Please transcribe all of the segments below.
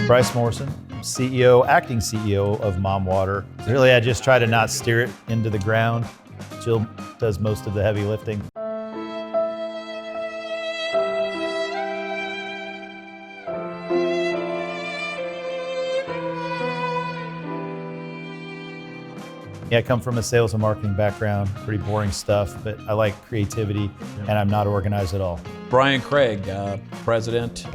Bryce Morrison, CEO, acting CEO of Mom Water. Really, I just try to not steer it into the ground. Jill does most of the heavy lifting. Yeah, I come from a sales and marketing background, pretty boring stuff, but I like creativity and I'm not organized at all. Brian Craig, president.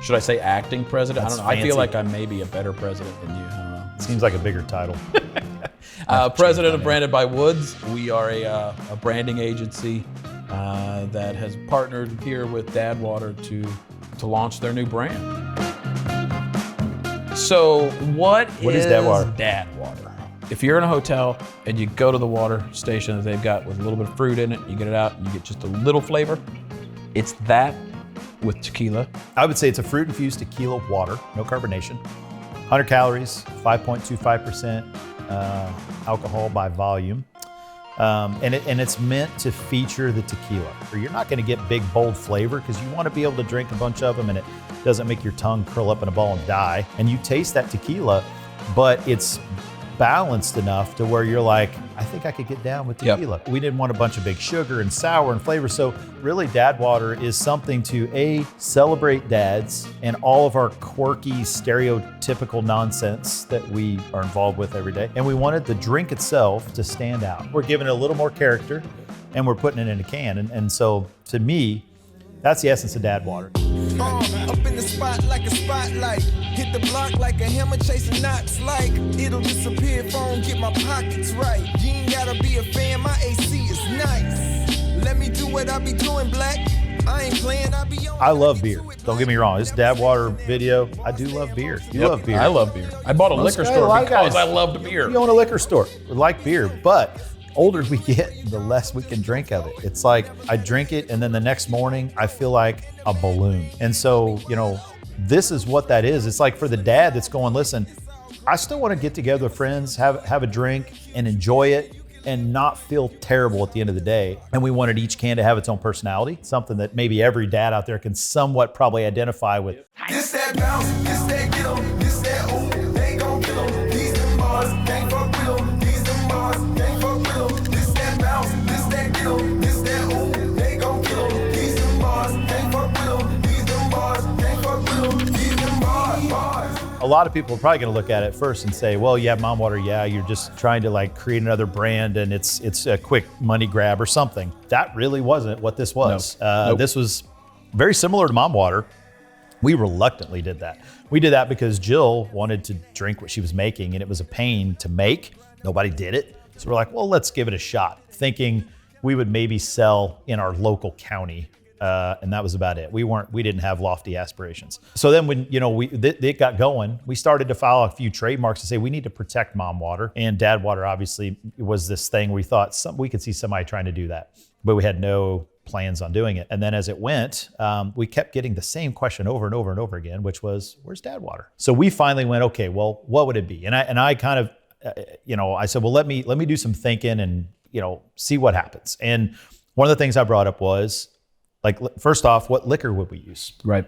Should I say acting president? That's I don't know. fancy. I feel like I'm maybe a better president than you. I don't know. Seems like a bigger title. President of Branded by Woods. We are a branding agency that has partnered here with Dad Water to launch their new brand. So what is Dad Water? Dad Water? If you're in a hotel and you go to the water station that they've got with a little bit of fruit in it, you get it out and you get just a little flavor, it's that with tequila. I would say it's a fruit-infused tequila water, no carbonation, 100 calories, 5.25% alcohol by volume. And it's meant to feature the tequila. You're not gonna get big, bold flavor because you wanna be able to drink a bunch of them and it doesn't make your tongue curl up in a ball and die. And you taste that tequila, but it's balanced enough to where you're like, I think I could get down with tequila. Yep. We didn't want a bunch of big sugar and sour and flavor. So really Dad Water is something to celebrate dads and all of our quirky, stereotypical nonsense that we are involved with every day. And we wanted the drink itself to stand out. We're giving it a little more character and we're putting it in a can. And so to me, that's the essence of Dad Water. Up in the spot like a spotlight. Hit the block like a hammer chasing knots. Like it'll disappear if I don't get my pockets right. You ain't gotta be a fan, my AC is nice. Let me do what I be doing, black. I ain't playing, I be on. I love beer. Don't get me wrong. This Dad Water video, I do love beer. You love beer. I love beer. I bought a liquor store because I loved beer. You own a liquor store. We like beer, but older we get, the less we can drink of it. It's like I drink it and then the next morning I feel like a balloon. And so, this is what that is. It's like for the dad that's going, listen, I still want to get together with friends, have a drink and enjoy it and not feel terrible at the end of the day. And we wanted each can to have its own personality, something that maybe every dad out there can somewhat probably identify with. This that bounce, this that get 'em, this that ooh, they gon' kill 'em. These them bars, can't fuck with 'em. These them bars, can't fuck with 'em. This that bounce, this that get 'em, this that ooh, they gon' kill 'em. These them bars, can't fuck with 'em. These them bars, can't fuck with 'em. These them bars. A lot of people are probably gonna look at it first and say, well, yeah, Mom Water, yeah, you're just trying to create another brand and it's a quick money grab or something. That really wasn't what this was. Nope. This was very similar to Mom Water. We reluctantly did that. We did that because Jill wanted to drink what she was making and it was a pain to make. Nobody did it. So we're like, well, let's give it a shot, thinking we would maybe sell in our local county. And that was about it. We didn't have lofty aspirations. So then when, it got going, we started to file a few trademarks to say we need to protect Mom Water. And Dad Water obviously was this thing where we thought we could see somebody trying to do that, but we had no plans on doing it. And then as it went, we kept getting the same question over and over and over again, which was, where's Dad Water? So we finally went, okay, well, what would it be? And I kind of, I said, well, let me do some thinking and, see what happens. And one of the things I brought up was, first off, what liquor would we use? Right.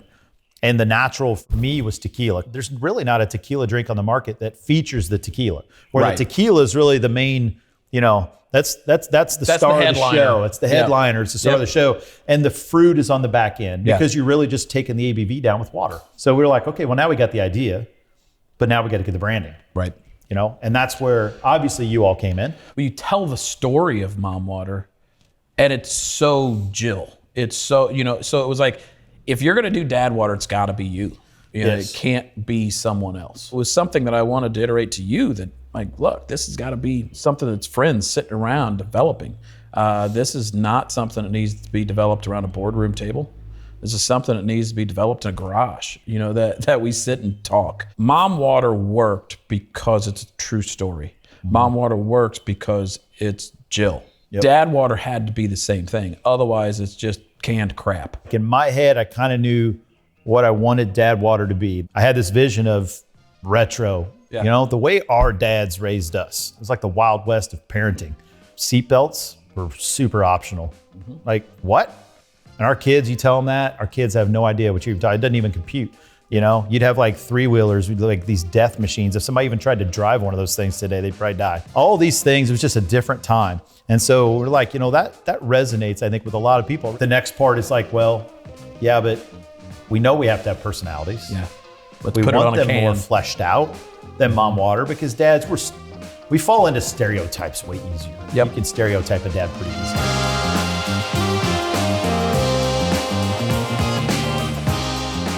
And the natural for me was tequila. There's really not a tequila drink on the market that features the tequila. Where the tequila is really the main, that's the star of the show. It's the headliner, it's the star of the show. And the fruit is on the back end because you're really just taking the ABV down with water. So we were like, okay, well now we got the idea, but now we got to get the branding. Right. And that's where obviously you all came in. Well, you tell the story of Mom Water and it's so Jill. It's so, so it was like, if you're going to do Dad Water, it's got to be you. It can't be someone else. It was something that I wanted to iterate to you that, look, this has got to be something that's friends sitting around developing. This is not something that needs to be developed around a boardroom table. This is something that needs to be developed in a garage, that we sit and talk. Mom Water worked because it's a true story. Mm-hmm. Mom Water works because it's Jill. Yep. Dad Water had to be the same thing. Otherwise, it's just canned crap. In my head, I kind of knew what I wanted Dad Water to be. I had this vision of retro, the way our dads raised us. It was like the Wild West of parenting. Seatbelts were super optional. Mm-hmm. What? And our kids, you tell them that, our kids have no idea what you're talking. It doesn't even compute. You know, you'd have like 3-wheelers, like these death machines. If somebody even tried to drive one of those things today, they'd probably die. All these things, it was just a different time. And so we're like, you know, that resonates, I think, with a lot of people. The next part is like, well, yeah, but we know we have to have personalities. Yeah. Let's We put it want on a them can. more fleshed out than mom water because dads, we fall into stereotypes way easier. Yep. You can stereotype a dad pretty easily.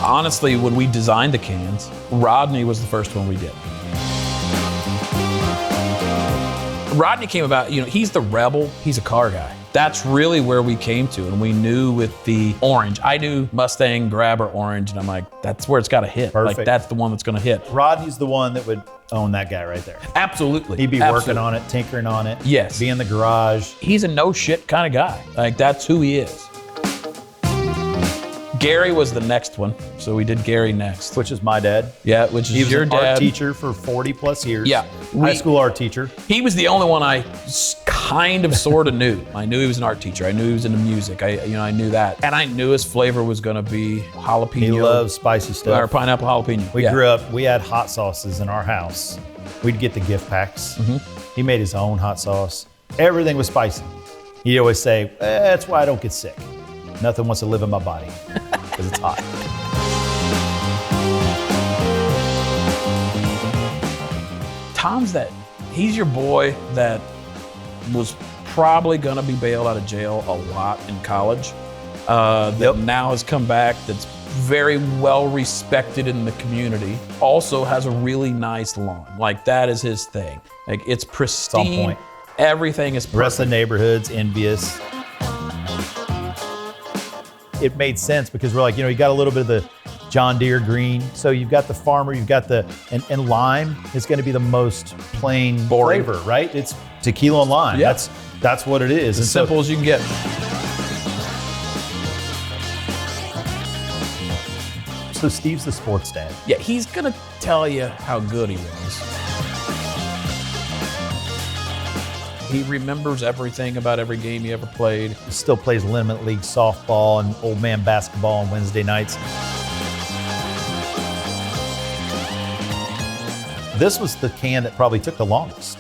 Honestly, when we designed the cans, Rodney was the first one we did. Rodney came about, you know, he's the rebel, he's a car guy. That's really where we came to, and we knew with the orange. I knew Mustang, Grabber, orange, and I'm like, that's where it's got to hit. Perfect. Like, that's the one that's going to hit. Rodney's the one that would own that guy right there. Absolutely. He'd be Absolutely. working on it, tinkering on it. Yes. Be in the garage. He's a no shit kind of guy. Like, that's who he is. Gary was the next one, so we did Gary next. Which is my dad. Yeah, which is He was your an dad. art teacher for 40 plus years. Yeah. High school art teacher. He was the only one I kind of sort of knew. I knew he was an art teacher. I knew he was into music. I knew that. And I knew his flavor was going to be jalapeno. He loves spicy Or stuff. pineapple jalapeno. We Yeah. grew up, we had hot sauces in our house. We'd get the gift packs. He made his own hot sauce. Everything was spicy. He'd always say, that's why I don't get sick. Nothing wants to live in my body because it's hot. Tom's he's your boy that was probably going to be bailed out of jail a lot in college. That now has come back, that's very well respected in the community. Also has a really nice lawn. Like, that is his thing. Like, it's pristine. point. Everything is The rest of perfect. the neighborhood's envious. It made sense because we're like, you know, you got a little bit of the John Deere green. So you've got the farmer, you've got and lime is going to be the most plain Boring. flavor, right? It's tequila and lime. Yeah. That's what it is. As simple as you can get. So Steve's the sports dad. Yeah, he's going to tell you how good he was. He remembers everything about every game he ever played. He still plays Limit League softball and old man basketball on Wednesday nights. This was the can that probably took the longest.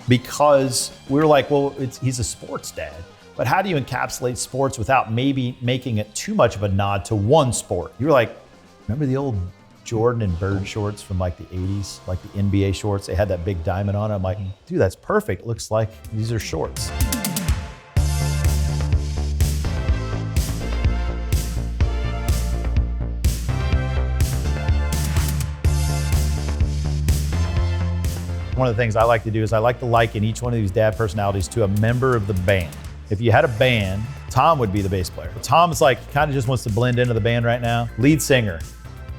Because we were like, well, he's a sports dad. But how do you encapsulate sports without maybe making it too much of a nod to one sport? You were like, remember the old Jordan and Bird shorts from like the 80s, like the NBA shorts? They had that big diamond on it. I'm like, dude, that's perfect. Looks like these are shorts. One of the things I like to do is I like to liken each one of these dad personalities to a member of the band. If you had a band, Tom would be the bass player. Tom is like, kind of just wants to blend into the band right now. Lead singer.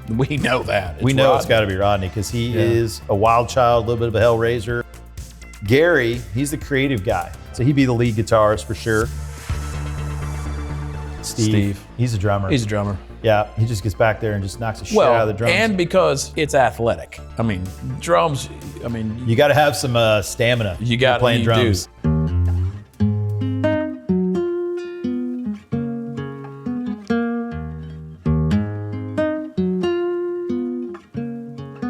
We know that. We know it's Rodney. got to be Rodney because he is a wild child, a little bit of a hellraiser. Gary, he's the creative guy. So he'd be the lead guitarist for sure. Steve. He's a drummer. He's a drummer. Yeah, he just gets back there and just knocks the shit out of the drums. and because it's athletic. I mean, drums, you got to have some stamina. You got for playing you drums. do.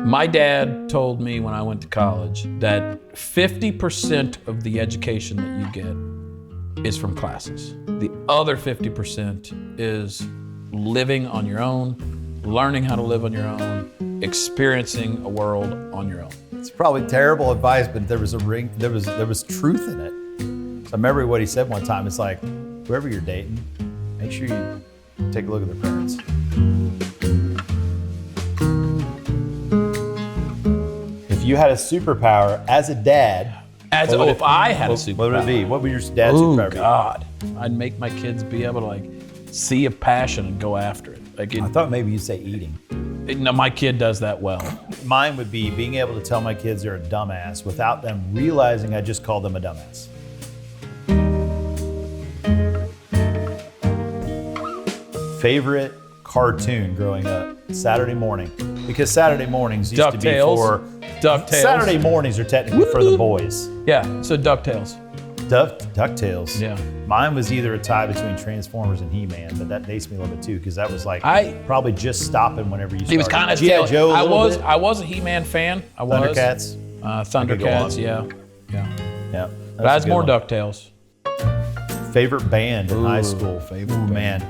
My dad told me when I went to college that 50% of the education that you get is from classes. The other 50% is living on your own, learning how to live on your own, experiencing a world on your own. It's probably terrible advice, but there was truth in it. So I remember what he said one time. It's like, whoever you're dating, make sure you take a look at their parents. If you had a superpower as a dad, If I had a superpower. what would it be? What would your dad's Oh superpower be? God, I'd make my kids be able to like see a passion and go after it. Like, I thought maybe you'd say eating. no, my kid does that well. Mine would be being able to tell my kids they're a dumbass without them realizing I just called them a dumbass. Favorite cartoon growing up? Saturday morning. Because Saturday mornings used to be DuckTales. for... DuckTales. Saturday mornings are technically for the boys. Yeah, so DuckTales. DuckTales. Yeah. Mine was either a tie between Transformers and He-Man, but that dates me a little bit too, because that was like probably just stopping whenever you started. He was kind of G.I. Joe. I was a He-Man fan. I was. Thundercats. Thundercats, yeah. Yeah. But I was more DuckTales. Favorite band in high school. Man.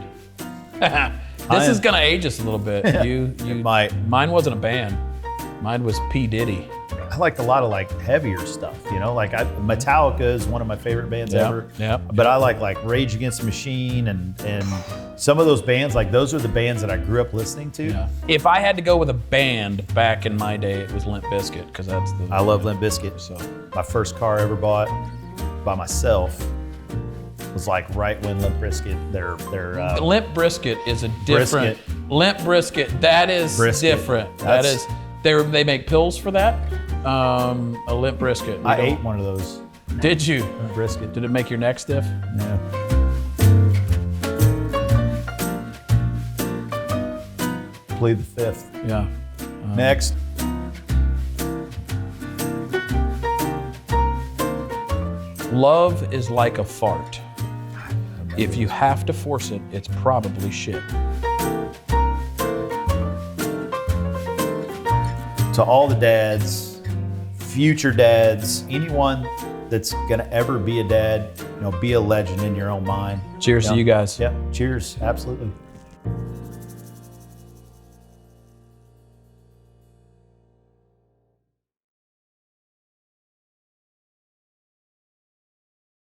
This is gonna age us a little bit. You might. Mine wasn't a band. Mine was P. Diddy. I liked a lot of like heavier stuff, like Metallica is one of my favorite bands ever. Yeah. But I like Rage Against the Machine and some of those bands, like those are the bands that I grew up listening to. Yeah. If I had to go with a band back in my day, it was Limp Bizkit, because that's the. I love Limp Bizkit. So my first car I ever bought by myself was like right when Limp Bizkit, their Limp Bizkit is a different. Limp Bizkit, that is different. They make pills for that. A Limp Bizkit. I ate one of those. Did you? Limp Bizkit. Did it make your neck stiff? Yeah. Plead the fifth. Yeah. Next. Love is like a fart. If you have to force it, it's probably shit. To all the dads, future dads, anyone that's gonna ever be a dad, be a legend in your own mind. Cheers to you guys. Yeah, cheers, absolutely.